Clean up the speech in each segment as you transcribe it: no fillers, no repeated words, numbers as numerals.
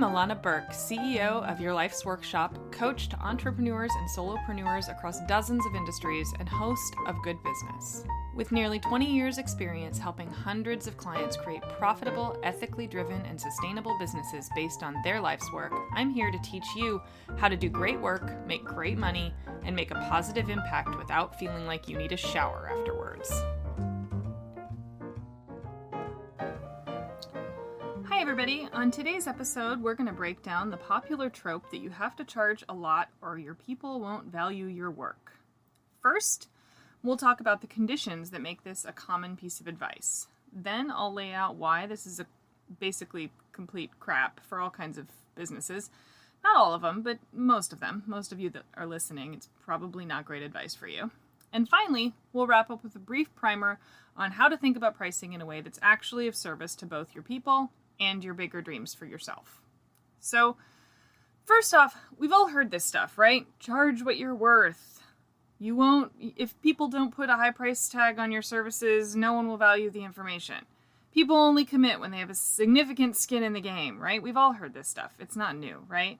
Illana Burk, CEO of Your Life's Workshop, coach to entrepreneurs and solopreneurs across dozens of industries, and host of Good Business. With nearly 20 years' experience helping hundreds of clients create profitable, ethically driven, and sustainable businesses based on their life's work, I'm here to teach you how to do great work, make great money, and make a positive impact without feeling like you need a shower afterwards. Hi everybody, on today's episode we're going to break down the popular trope that you have to charge a lot or your people won't value your work. First, we'll talk about the conditions that make this a common piece of advice. Then I'll lay out why this is basically complete crap for all kinds of businesses. Not all of them, but most of them. Most of you that are listening, it's probably not great advice for you. And finally, we'll wrap up with a brief primer on how to think about pricing in a way that's actually of service to both your people and your bigger dreams for yourself. So, first off, we've all heard this stuff, right? Charge what you're worth. If people don't put a high price tag on your services, no one will value the information. People only commit when they have a significant skin in the game, right? We've all heard this stuff. It's not new, right?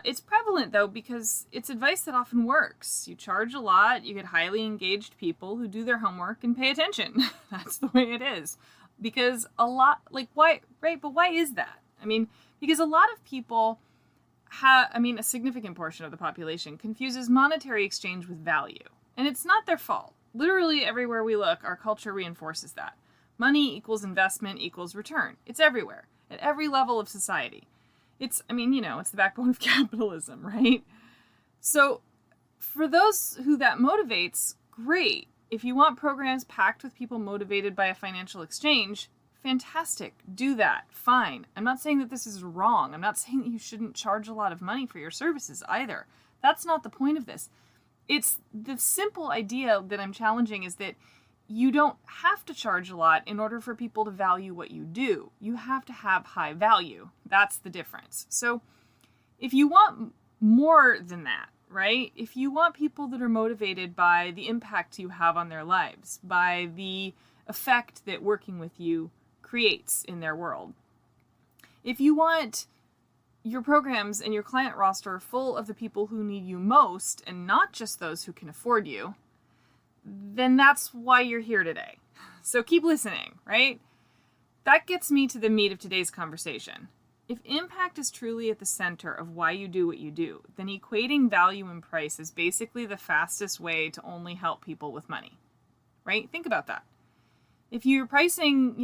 It's prevalent, though, because it's advice that often works. You charge a lot, you get highly engaged people who do their homework and pay attention. That's the way it is. Because why, right? But why is that? Because a lot of people a significant portion of the population confuses monetary exchange with value. And it's not their fault. Literally everywhere we look, our culture reinforces that. Money equals investment equals return. It's everywhere, at every level of society. It's the backbone of capitalism, right? So for those who that motivates, great. If you want programs packed with people motivated by a financial exchange, fantastic. Do that. Fine. I'm not saying that this is wrong. I'm not saying that you shouldn't charge a lot of money for your services either. That's not the point of this. It's the simple idea that I'm challenging is that you don't have to charge a lot in order for people to value what you do. You have to have high value. That's the difference. So if you want more than that, right? If you want people that are motivated by the impact you have on their lives, by the effect that working with you creates in their world, if you want your programs and your client roster full of the people who need you most and not just those who can afford you, then that's why you're here today. So keep listening, right? That gets me to the meat of today's conversation. If impact is truly at the center of why you do what you do, then equating value and price is basically the fastest way to only help people with money, right? Think about that. If you're pricing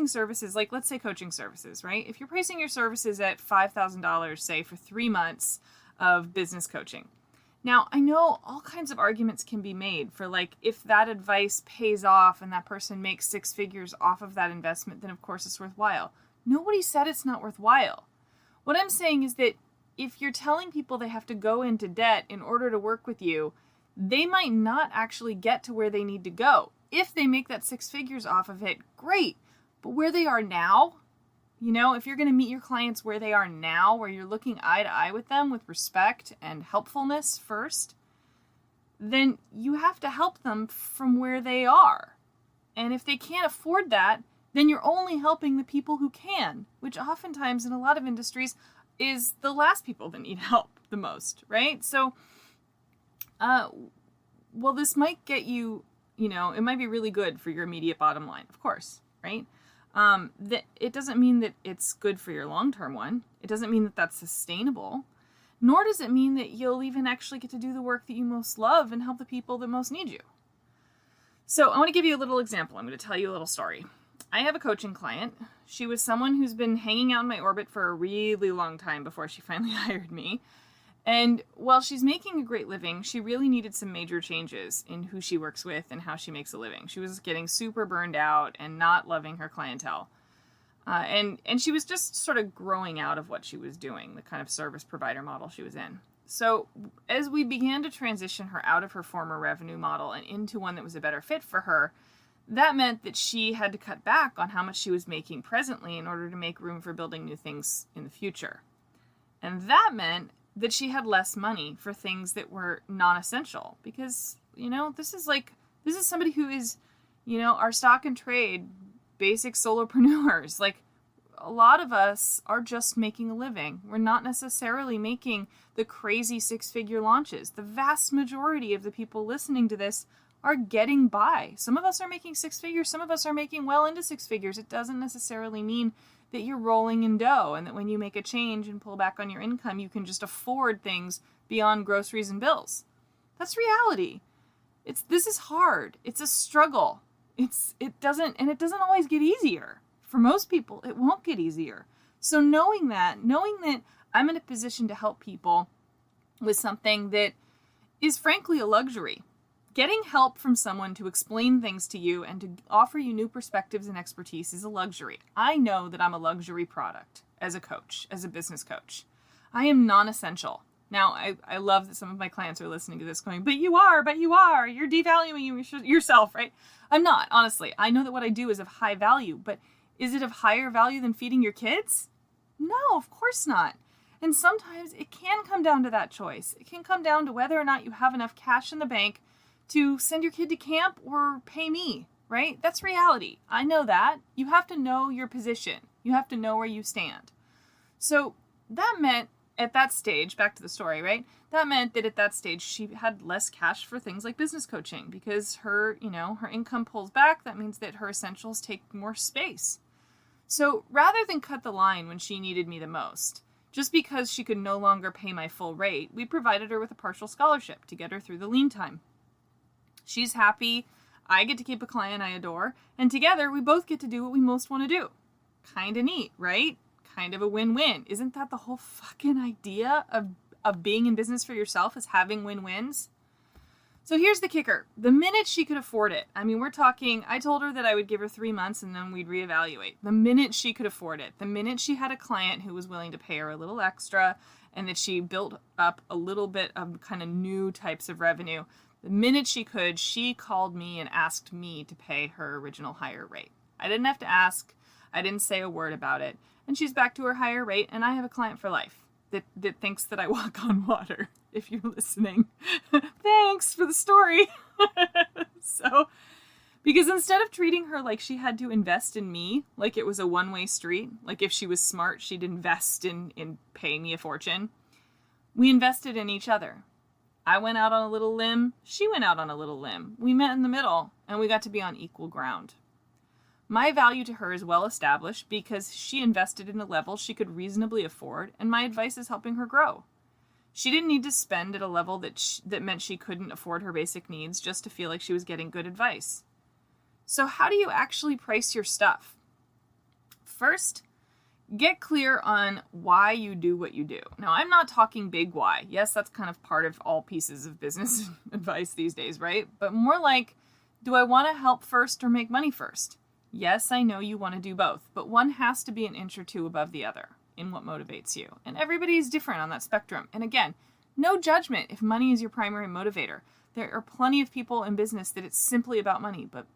services, like let's say coaching services, right? If you're pricing your services at $5,000, say for 3 months of business coaching. Now, I know all kinds of arguments can be made for if that advice pays off and that person makes 6 figures off of that investment, then of course it's worthwhile. Nobody said it's not worthwhile. What I'm saying is that if you're telling people they have to go into debt in order to work with you, they might not actually get to where they need to go. If they make that 6 figures off of it, great. But where they are now, if you're going to meet your clients where they are now, where you're looking eye to eye with them with respect and helpfulness first, then you have to help them from where they are. And if they can't afford that, then you're only helping the people who can, which oftentimes in a lot of industries is the last people that need help the most, right? So, this might get you, it might be really good for your immediate bottom line, of course, right? That it doesn't mean that it's good for your long-term one. It doesn't mean that that's sustainable, nor does it mean that you'll even actually get to do the work that you most love and help the people that most need you. So I want to give you a little example. I'm going to tell you a little story. I have a coaching client. She was someone who's been hanging out in my orbit for a really long time before she finally hired me. And while she's making a great living, she really needed some major changes in who she works with and how she makes a living. She was getting super burned out and not loving her clientele. And she was just sort of growing out of what she was doing, the kind of service provider model she was in. So as we began to transition her out of her former revenue model and into one that was a better fit for her, that meant that she had to cut back on how much she was making presently in order to make room for building new things in the future. And that meant that she had less money for things that were non-essential because, this is somebody who is, our stock and trade basic solopreneurs. a lot of us are just making a living. We're not necessarily making the crazy 6-figure launches. The vast majority of the people listening to this are getting by. Some of us are making 6 figures. Some of us are making well into 6 figures. It doesn't necessarily mean that you're rolling in dough and that when you make a change and pull back on your income, you can just afford things beyond groceries and bills. That's reality. This is hard. It's a struggle. It doesn't always get easier. For most people, it won't get easier. So knowing that I'm in a position to help people with something that is frankly a luxury. Getting help from someone to explain things to you and to offer you new perspectives and expertise is a luxury. I know that I'm a luxury product as a coach, as a business coach. I am non-essential. Now, I love that some of my clients are listening to this going, but you are, you're devaluing yourself, right? I'm not, honestly. I know that what I do is of high value, but is it of higher value than feeding your kids? No, of course not. And sometimes it can come down to that choice. It can come down to whether or not you have enough cash in the bank to send your kid to camp or pay me, right? That's reality. I know that. You have to know your position. You have to know where you stand. So that meant at that stage, back to the story, right? That meant that at that stage, she had less cash for things like business coaching because her income pulls back. That means that her essentials take more space. So rather than cut the line when she needed me the most, just because she could no longer pay my full rate, we provided her with a partial scholarship to get her through the lean time. She's happy. I get to keep a client I adore. And together, we both get to do what we most want to do. Kind of neat, right? Kind of a win-win. Isn't that the whole fucking idea of being in business for yourself, is having win-wins? So here's the kicker. The minute she could afford it, we're talking, I told her that I would give her 3 months and then we'd reevaluate. The minute she could afford it, the minute she had a client who was willing to pay her a little extra and that she built up a little bit of kind of new types of revenue, the minute she could, she called me and asked me to pay her original higher rate. I didn't have to ask. I didn't say a word about it. And she's back to her higher rate, and I have a client for life that thinks that I walk on water, if you're listening. Thanks for the story. So, because instead of treating her like she had to invest in me, like it was a one-way street, like if she was smart, she'd invest in paying me a fortune, we invested in each other. I went out on a little limb. She went out on a little limb. We met in the middle, and we got to be on equal ground. My value to her is well established because she invested in a level she could reasonably afford, and my advice is helping her grow. She didn't need to spend at a level that meant she couldn't afford her basic needs just to feel like she was getting good advice. So how do you actually price your stuff? First, get clear on why you do what you do. Now, I'm not talking big why. Yes, that's kind of part of all pieces of business advice these days, right? But more like, do I want to help first or make money first? Yes, I know you want to do both, but one has to be an inch or two above the other in what motivates you. And everybody is different on that spectrum. And again, no judgment if money is your primary motivator. There are plenty of people in business that it's simply about money, but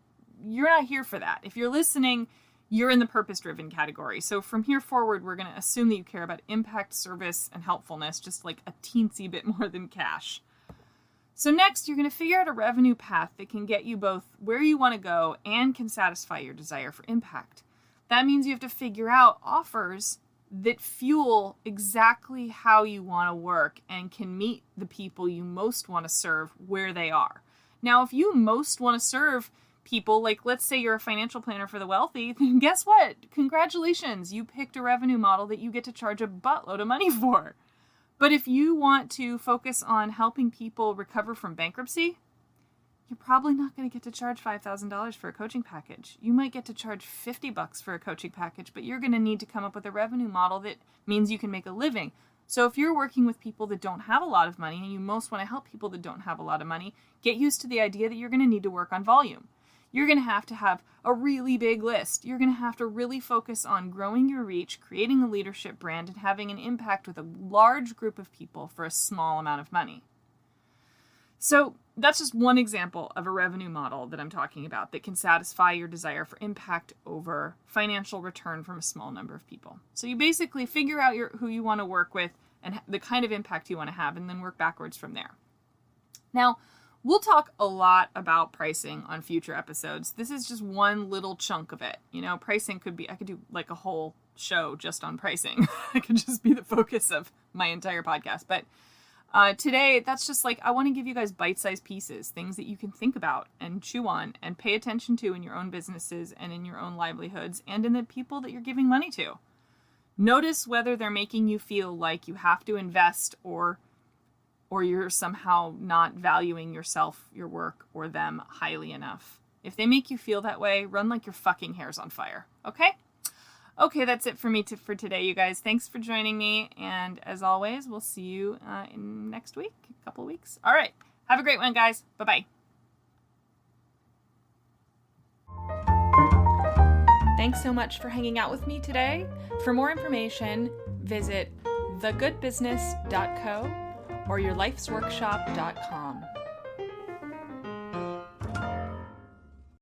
you're not here for that. If you're listening, you're in the purpose-driven category. So from here forward, we're going to assume that you care about impact, service, and helpfulness, just like a teensy bit more than cash. So next, you're going to figure out a revenue path that can get you both where you want to go and can satisfy your desire for impact. That means you have to figure out offers that fuel exactly how you want to work and can meet the people you most want to serve where they are. Now, if you most want to serve people, like let's say you're a financial planner for the wealthy, then guess what? Congratulations, you picked a revenue model that you get to charge a buttload of money for. But if you want to focus on helping people recover from bankruptcy, you're probably not going to get to charge $5,000 for a coaching package. You might get to charge $50 for a coaching package, but you're going to need to come up with a revenue model that means you can make a living. So if you're working with people that don't have a lot of money and you most want to help people that don't have a lot of money, get used to the idea that you're going to need to work on volume. You're going to have a really big list. You're going to have to really focus on growing your reach, creating a leadership brand, and having an impact with a large group of people for a small amount of money. So that's just one example of a revenue model that I'm talking about that can satisfy your desire for impact over financial return from a small number of people. So you basically figure out who you want to work with and the kind of impact you want to have, and then work backwards from there. Now, we'll talk a lot about pricing on future episodes. This is just one little chunk of it. Pricing could be, I could do like a whole show just on pricing. It could just be the focus of my entire podcast. But today, that's just like, I want to give you guys bite-sized pieces, things that you can think about and chew on and pay attention to in your own businesses and in your own livelihoods and in the people that you're giving money to. Notice whether they're making you feel like you have to invest or you're somehow not valuing yourself, your work, or them highly enough. If they make you feel that way, run like your fucking hair's on fire. Okay? Okay, that's it for me for today, you guys. Thanks for joining me. And as always, we'll see you in next week, a couple weeks. All right. Have a great one, guys. Bye-bye. Thanks so much for hanging out with me today. For more information, visit thegoodbusiness.co or yourlifesworkshop.com.